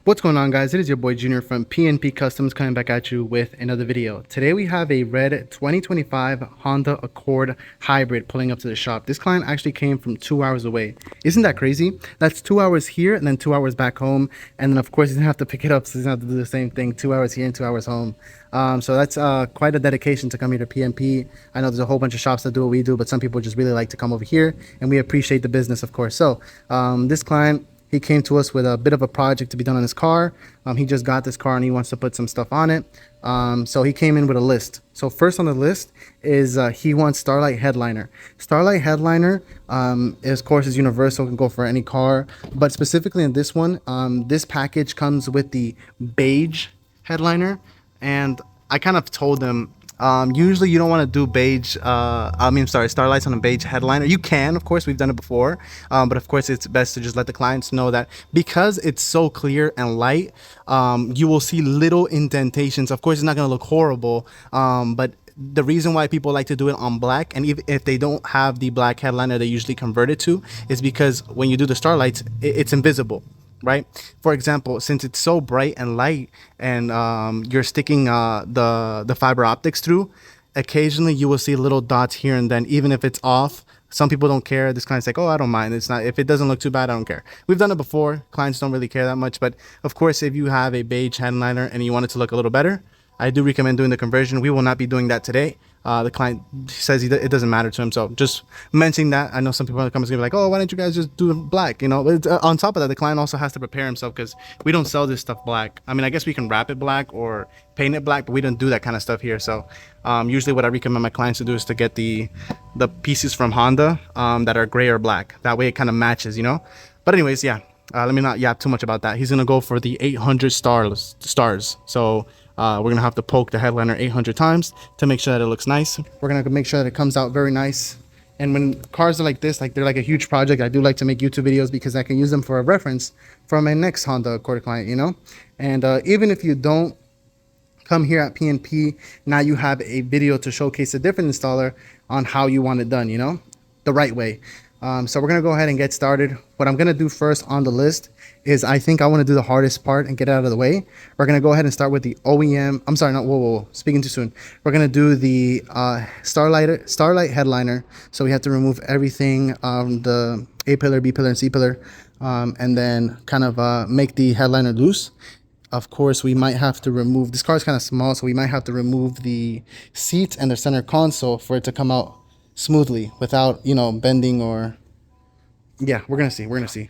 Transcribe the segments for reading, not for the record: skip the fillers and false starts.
What's going on, guys? It is your boy Junior from PNP Customs coming back at you with another video. Today we have a red 2025 Honda Accord hybrid pulling up to the shop. This client actually came from 2 hours away. Isn't that crazy? That's 2 hours here and then 2 hours back home, and then of course he's gonna have to pick it up, so he's gonna have to do the same thing, 2 hours here and 2 hours home. So that's quite a dedication to come here to PNP. I know there's a whole bunch of shops that do what we do, but some people just really like to come over here, and we appreciate the business, of course. So this client, he came to us with a bit of a project to be done on his car. He just got this car and he wants to put some stuff on it. So he came in with a list. So first on the list is he wants Starlight Headliner. Starlight Headliner, is, of course, is universal, can go for any car. But specifically in this one, this package comes with the beige headliner. And I kind of told them, usually you don't want to do beige, Starlights on a beige headliner. You can, of course, we've done it before, but of course it's best to just let the clients know that because it's so clear and light, you will see little indentations. Of course, it's not going to look horrible, but the reason why people like to do it on black, and if they don't have the black headliner they usually convert it to, is because when you do the Starlights, it's invisible. Right? For example, since it's so bright and light, and you're sticking the fiber optics through, occasionally you will see little dots here and then, even if it's off. Some people don't care. This client's like, oh, I don't mind. It's not, if it doesn't look too bad, I don't care. We've done it before. Clients don't really care that much. But of course, if you have a beige headliner and you want it to look a little better, I do recommend doing the conversion. We will not be doing that today. The client says it doesn't matter to him, so just mentioning that. I know some people in the comments gonna be like, oh, why don't you guys just do it black, you know? But on top of that, the client also has to prepare himself, because we don't sell this stuff black. I mean, I guess we can wrap it black or paint it black, but we don't do that kind of stuff here. So usually what I recommend my clients to do is to get the pieces from Honda that are gray or black. That way it kind of matches, you know? But anyways, yeah, let me not yap too much about that. He's gonna go for the 800 stars. So we're gonna have to poke the headliner 800 times to make sure that it looks nice. We're gonna make sure that it comes out very nice. And when cars are like this, like they're like a huge project, I do like to make YouTube videos because I can use them for a reference for my next Honda Accord client, you know? And even if you don't come here at PNP, now you have a video to showcase a different installer on how you want it done, you know, the right way. So we're gonna go ahead and get started. What I'm gonna do first on the list is, I think I want to do the hardest part and get it out of the way. We're gonna go ahead and start with the OEM. I'm sorry, not whoa, speaking too soon. We're gonna do the Starlight headliner. So we have to remove everything, the A pillar, B pillar, and C pillar, and then kind of make the headliner loose. Of course, we might have to remove, this car is kind of small, so we might have to remove the seats and the center console for it to come out smoothly without, you know, bending or, yeah, we're gonna see.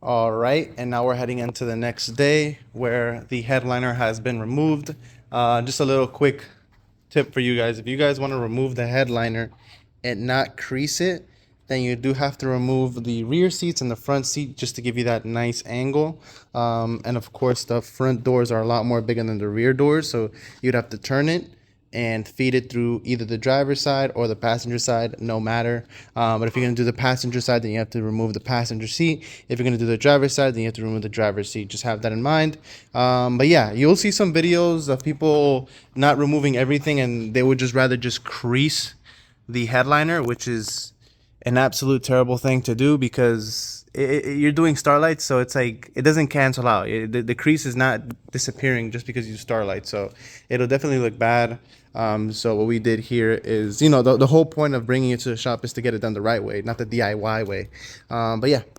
All right, and now we're heading into the next day where the headliner has been removed. Just a little quick tip for you guys. If you guys want to remove the headliner and not crease it, then you do have to remove the rear seats and the front seat just to give you that nice angle. And of course, the front doors are a lot more bigger than the rear doors, so you'd have to turn it and feed it through either the driver's side or the passenger side, no matter. But if you're going to do the passenger side, then you have to remove the passenger seat. If you're going to do the driver's side, then you have to remove the driver's seat. Just have that in mind. But yeah, you'll see some videos of people not removing everything, and they would just rather just crease the headliner, which is an absolute terrible thing to do because you're doing Starlights, so it's like it doesn't cancel out. The crease is not disappearing just because you use Starlight, so it'll definitely look bad. So what we did here is, you know, the whole point of bringing it to the shop is to get it done the right way, not the DIY way. But yeah, it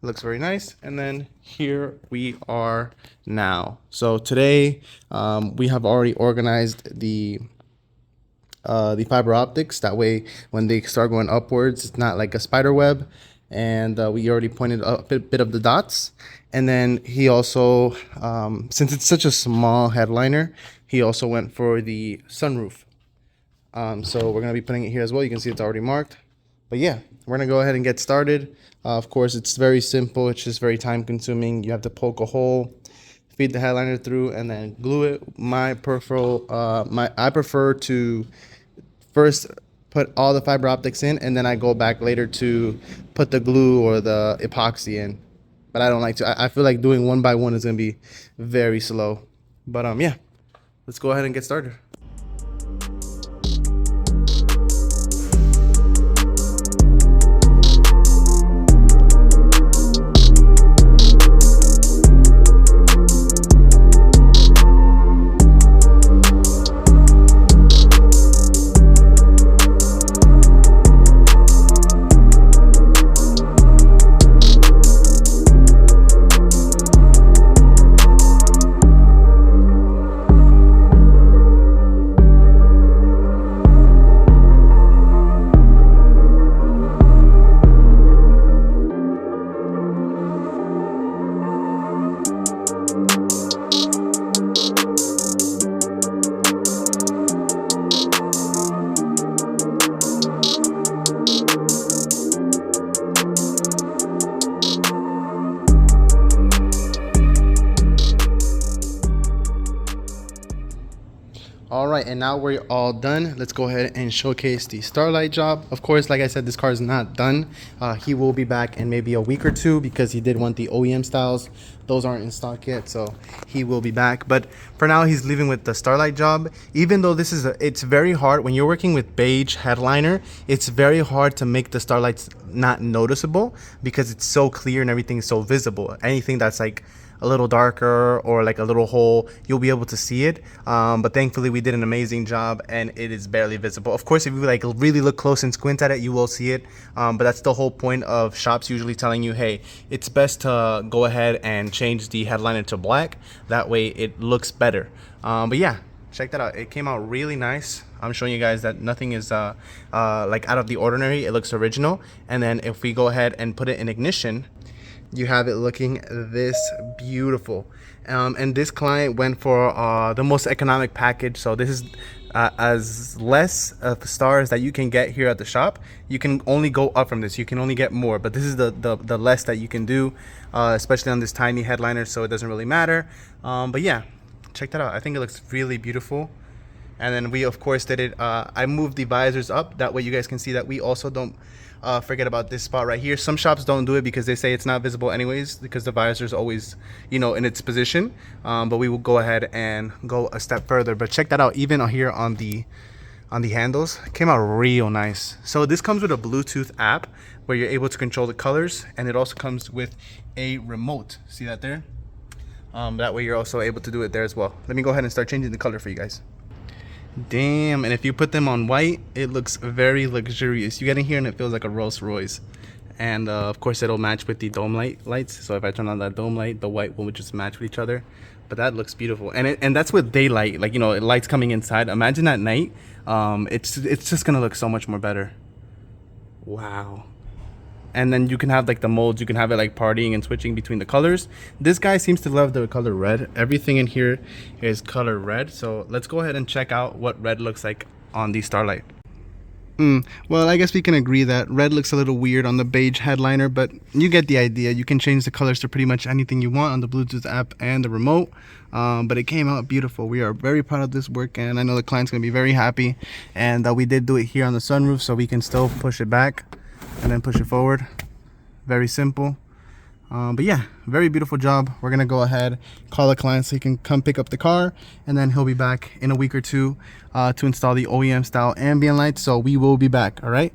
looks very nice. And then here we are now. So today we have already organized the fiber optics. That way, when they start going upwards, it's not like a spider web. And we already pointed a bit of the dots. And then he also, since it's such a small headliner, he also went for the sunroof. So we're going to be putting it here as well. You can see it's already marked. But yeah, we're going to go ahead and get started. Of course, it's very simple. It's just very time consuming. You have to poke a hole, feed the headliner through, and then glue it. I prefer to first put all the fiber optics in, and then I go back later to put the glue or the epoxy in. But I don't like to. I feel like doing one by one is going to be very slow. But yeah, let's go ahead and get started. All right, and now we're all done. Let's go ahead and showcase the Starlight job. Of course, like I said, this car is not done. He will be back in maybe a week or two because he did want the OEM styles. Those aren't in stock yet, so he will be back. But for now, he's leaving with the Starlight job. Even though this is it's very hard when you're working with beige headliner, it's very hard to make the Starlights not noticeable because it's so clear and everything is so visible. Anything that's like a little darker or like a little hole, you'll be able to see it. But thankfully we did an amazing job and it is barely visible. Of course, if you like really look close and squint at it, you will see it. But that's the whole point of shops usually telling you, hey, it's best to go ahead and change the headliner to black. That way it looks better. But yeah, check that out. It came out really nice. I'm showing you guys that nothing is like out of the ordinary. It looks original. And then if we go ahead and put it in ignition, you have it looking this beautiful. And this client went for the most economic package. So this is as less of stars that you can get here at the shop. You can only go up from this. You can only get more, but this is the less that you can do, especially on this tiny headliner, so it doesn't really matter. But yeah, check that out. I think it looks really beautiful. And then we of course did it, I moved the visors up, that way you guys can see that we also don't forget about this spot right here. Some shops don't do it because they say it's not visible anyways, because the visor is always, you know, in its position. But we will go ahead and go a step further. But check that out, even here on the handles, it came out real nice. So this comes with a Bluetooth app where you're able to control the colors, and it also comes with a remote. See that there? That way you're also able to do it there as well. Let me go ahead and start changing the color for you guys. Damn, and if you put them on white, it looks very luxurious. You get in here and it feels like a Rolls Royce. And of course it'll match with the dome lights. So if I turn on that dome light, the white will just match with each other. But that looks beautiful. And that's with daylight, like, you know, lights coming inside. Imagine at night. It's just gonna look so much more better. Wow. and then you can have like the molds, you can have it like partying and switching between the colors. This guy seems to love the color red. Everything in here is color red, so let's go ahead and check out what red looks like on the Starlight. Well, I guess we can agree that red looks a little weird on the beige headliner, but you get the idea. You can change the colors to pretty much anything you want on the Bluetooth app and the remote. But it came out beautiful. We are very proud of this work, and I know the client's going to be very happy. And we did do it here on the sunroof, so we can still push it back and then push it forward. Very simple. But yeah, very beautiful job. We're gonna go ahead, call the client so he can come pick up the car, and then he'll be back in a week or two to install the OEM Style Ambient lights. So we will be back. All right.